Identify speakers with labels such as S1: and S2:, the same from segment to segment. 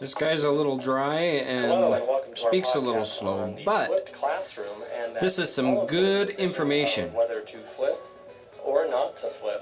S1: This guy's a little dry
S2: Hello and
S1: and
S2: welcome to our
S1: speaks a little
S2: podcast on
S1: slow,
S2: the
S1: but
S2: flipped classroom, and
S1: this
S2: that
S1: is some
S2: all important
S1: good
S2: decision
S1: information.
S2: of whether to flip or not to flip.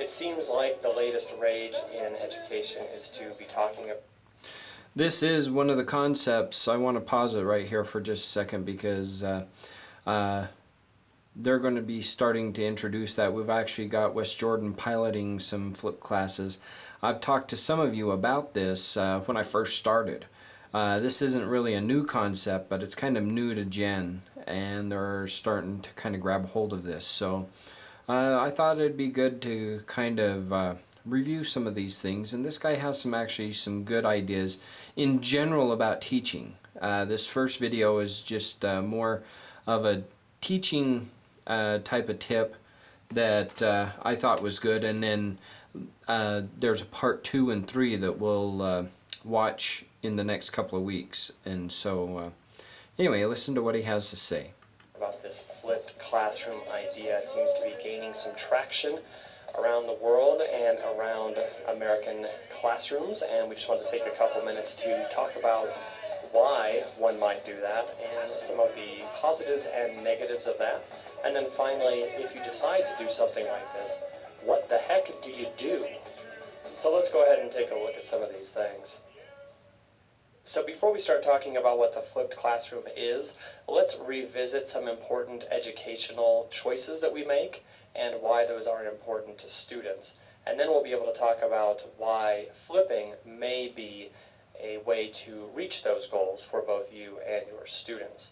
S2: It seems like the latest rage in education is to be talking about.
S1: This is one of the concepts. I want to pause it right here for just a second because they're going to be starting to introduce that. We've actually got West Jordan piloting some flip classes. I've talked to some of you about this when I first started. This isn't really a new concept, but it's kind of new to Jen, and they're starting to kind of grab hold of this. So I thought it'd be good to kind of review some of these things, and this guy has actually some good ideas in general about teaching. This first video is just more of a teaching type of tip that I thought was good, and then there's a part 2 and 3 that we'll watch in the next couple of weeks. And so anyway, listen to what he has to say
S2: About this flipped classroom idea. It seems to be gaining some traction around the world and around American classrooms, and we just want to take a couple minutes to talk about why one might do that and some of the positives and negatives of that. And then finally, if you decide to do something like this, what the heck do you do? So let's go ahead and take a look at some of these things. So before we start talking about what the flipped classroom is, let's revisit some important educational choices that we make and why those are important to students. And then we'll be able to talk about why flipping may be a way to reach those goals for both you and your students.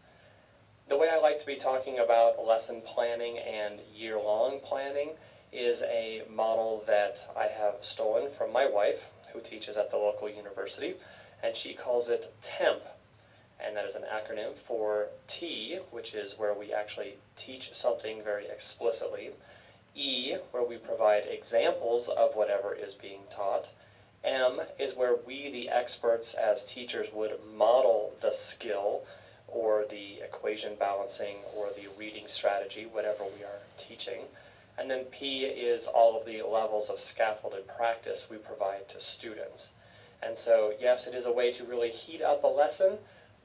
S2: The way I like to be talking about lesson planning and year-long planning is a model that I have stolen from my wife, who teaches at the local university, and she calls it TEMP, and that is an acronym for T, which is where we actually teach something very explicitly, E, where we provide examples of whatever is being taught, M is where we, the experts as teachers, would model the skill or the equation balancing or the reading strategy, whatever we are teaching. And then P is all of the levels of scaffolded practice we provide to students. And so, yes, it is a way to really heat up a lesson,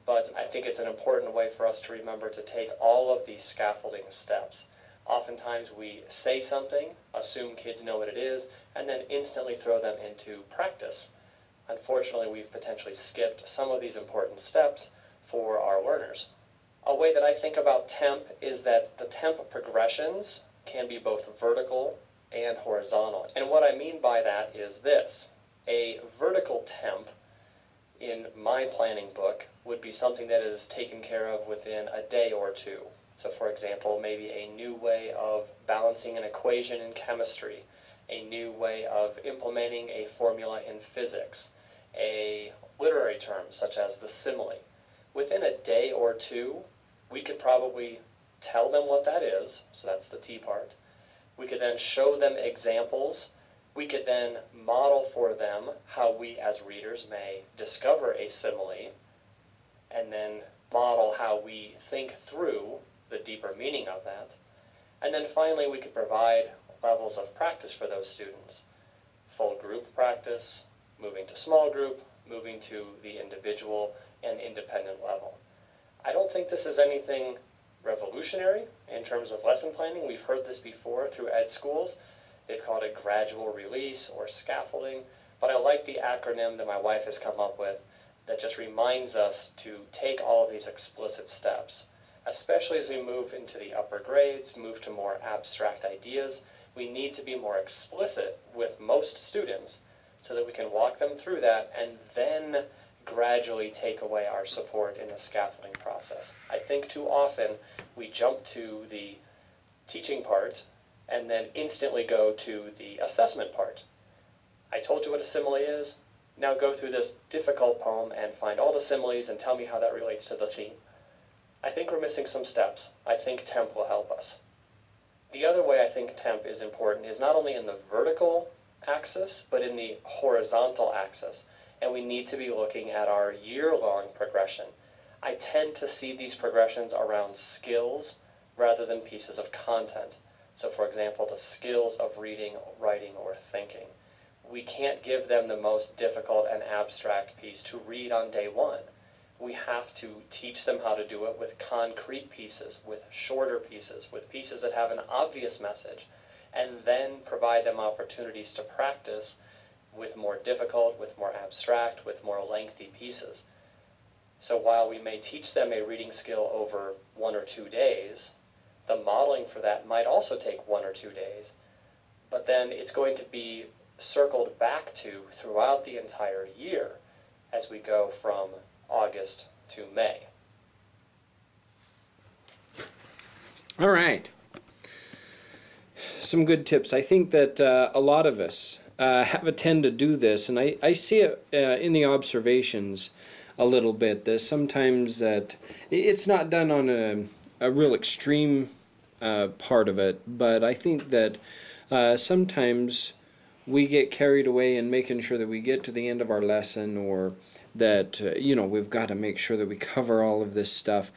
S2: but I think it's an important way for us to remember to take all of these scaffolding steps. Oftentimes we say something, assume kids know what it is, and then instantly throw them into practice. Unfortunately, we've potentially skipped some of these important steps for our learners. A way that I think about TEMP is that the TEMP progressions can be both vertical and horizontal. And what I mean by that is this. A vertical TEMP in my planning book would be something that is taken care of within a day or two. So for example, maybe a new way of balancing an equation in chemistry, a new way of implementing a formula in physics, a literary term such as the simile. Within a day or two, we could probably tell them what that is, so that's the T part. We could then show them examples. We could then model for them how we as readers may discover a simile, and then model how we think through the deeper meaning of that. And then finally, we could provide levels of practice for those students. Full group practice, moving to small group, moving to the individual and independent level. I don't think this is anything revolutionary in terms of lesson planning. We've heard this before through ed schools. They've called it gradual release or scaffolding, but I like the acronym that my wife has come up with that just reminds us to take all of these explicit steps. Especially as we move into the upper grades, move to more abstract ideas, we need to be more explicit with most students so that we can walk them through that and then gradually take away our support in the scaffolding process. I think too often we jump to the teaching part and then instantly go to the assessment part. I told you what a simile is. Now go through this difficult poem and find all the similes and tell me how that relates to the theme. I think we're missing some steps. I think TEMP will help us. The other way I think TEMP is important is not only in the vertical axis, but in the horizontal axis. And we need to be looking at our year-long progression. I tend to see these progressions around skills rather than pieces of content. So for example, the skills of reading, writing, or thinking. we can't give them the most difficult and abstract piece to read on day one. We have to teach them how to do it with concrete pieces, with shorter pieces, with pieces that have an obvious message, and then provide them opportunities to practice with more difficult, with more abstract, with more lengthy pieces. So while we may teach them a reading skill over 1 or 2 days, the modeling for that might also take 1 or 2 days, but then it's going to be circled back to throughout the entire year as we go from August to May.
S1: All right. Some good tips. I think that a lot of us have a tend to do this, and I see it in the observations a little bit, that sometimes that it's not done on a real extreme part of it, but I think that sometimes we get carried away in making sure that we get to the end of our lesson, or that we've got to make sure that we cover all of this stuff,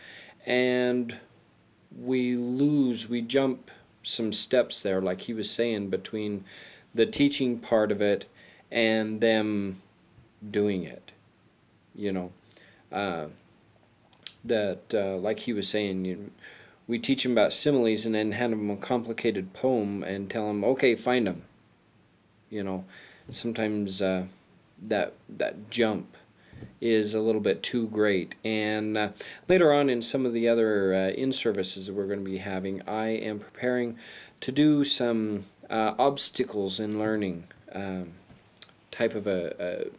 S1: and we jump some steps there, like he was saying, between the teaching part of it and them doing it. Like he was saying, we teach them about similes and then hand them a complicated poem and tell them, okay, find them. Sometimes that jump is a little bit too great. And later on in some of the other in-services that we're going to be having, I am preparing to do some obstacles in learning type of a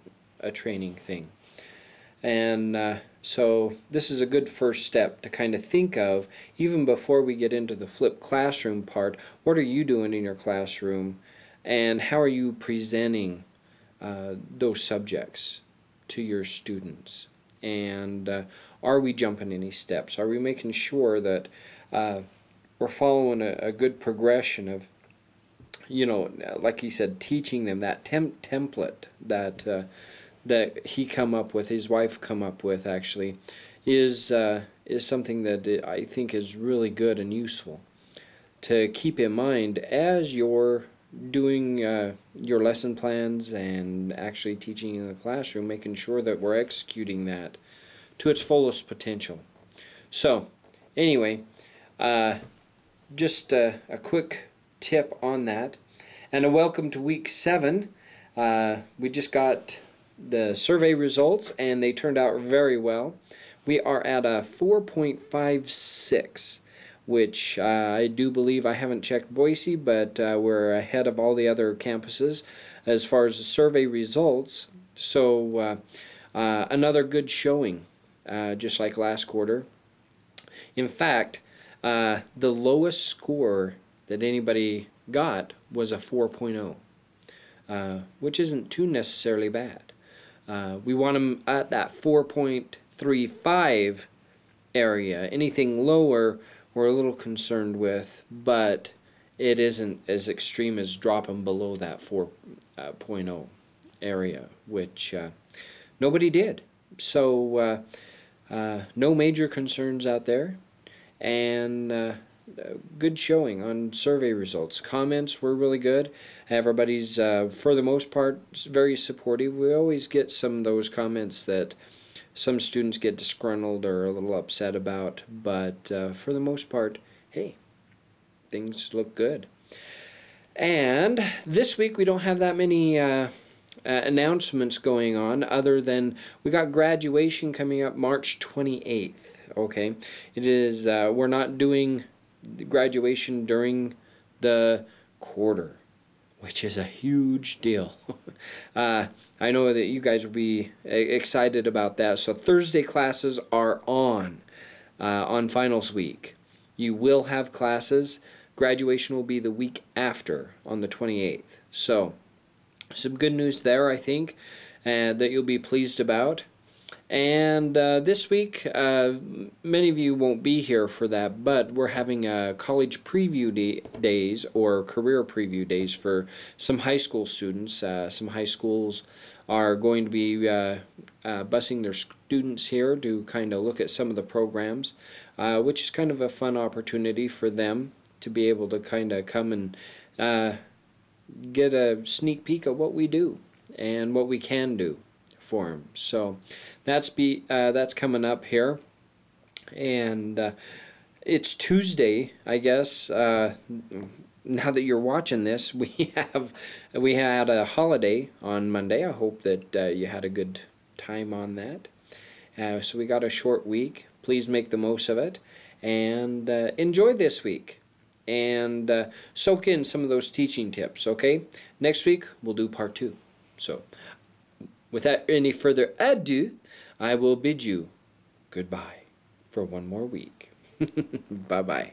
S1: training thing. And so this is a good first step to kind of think of, even before we get into the flipped classroom part. What are you doing in your classroom, and how are you presenting those subjects to your students? And are we jumping any steps? Are we making sure that we're following a good progression of, like he said, teaching them that template that he come up with, his wife come up with, actually, is something that I think is really good and useful to keep in mind as you're doing your lesson plans and actually teaching in the classroom, making sure that we're executing that to its fullest potential. So, anyway, just a quick tip on that, and a welcome to week 7. We just got the survey results, and they turned out very well. We are at a 4.56, which I do believe, I haven't checked Boise, but we're ahead of all the other campuses as far as the survey results. So another good showing, just like last quarter. In fact, the lowest score that anybody got was a 4.0, which isn't too necessarily bad. We want them at that 4.35 area. Anything lower, we're a little concerned with, but it isn't as extreme as dropping below that 4.0 area, which nobody did. So no major concerns out there, and good showing on survey results. Comments were really good. Everybody's, for the most part, very supportive. We always get some of those comments that some students get disgruntled or a little upset about, but for the most part, hey, things look good. And this week we don't have that many announcements going on, other than we got graduation coming up March 28th. Okay, it is. We're not doing the graduation during the quarter, which is a huge deal. I know that you guys will be excited about that. So Thursday classes are on finals week. You will have classes. Graduation will be the week after, on the 28th. So some good news there, I think, that you'll be pleased about. And this week, many of you won't be here for that, but we're having college preview days, or career preview days, for some high school students. Some high schools are going to be busing their students here to kind of look at some of the programs, which is kind of a fun opportunity for them to be able to kind of come and get a sneak peek of what we do and what we can do for them. So that's coming up here, and it's Tuesday, I guess. Now that you're watching this, we had a holiday on Monday. I hope that you had a good time on that. So we got a short week. Please make the most of it and enjoy this week and soak in some of those teaching tips. Okay, next week we'll do part 2. So without any further ado, I will bid you goodbye for one more week. Bye bye.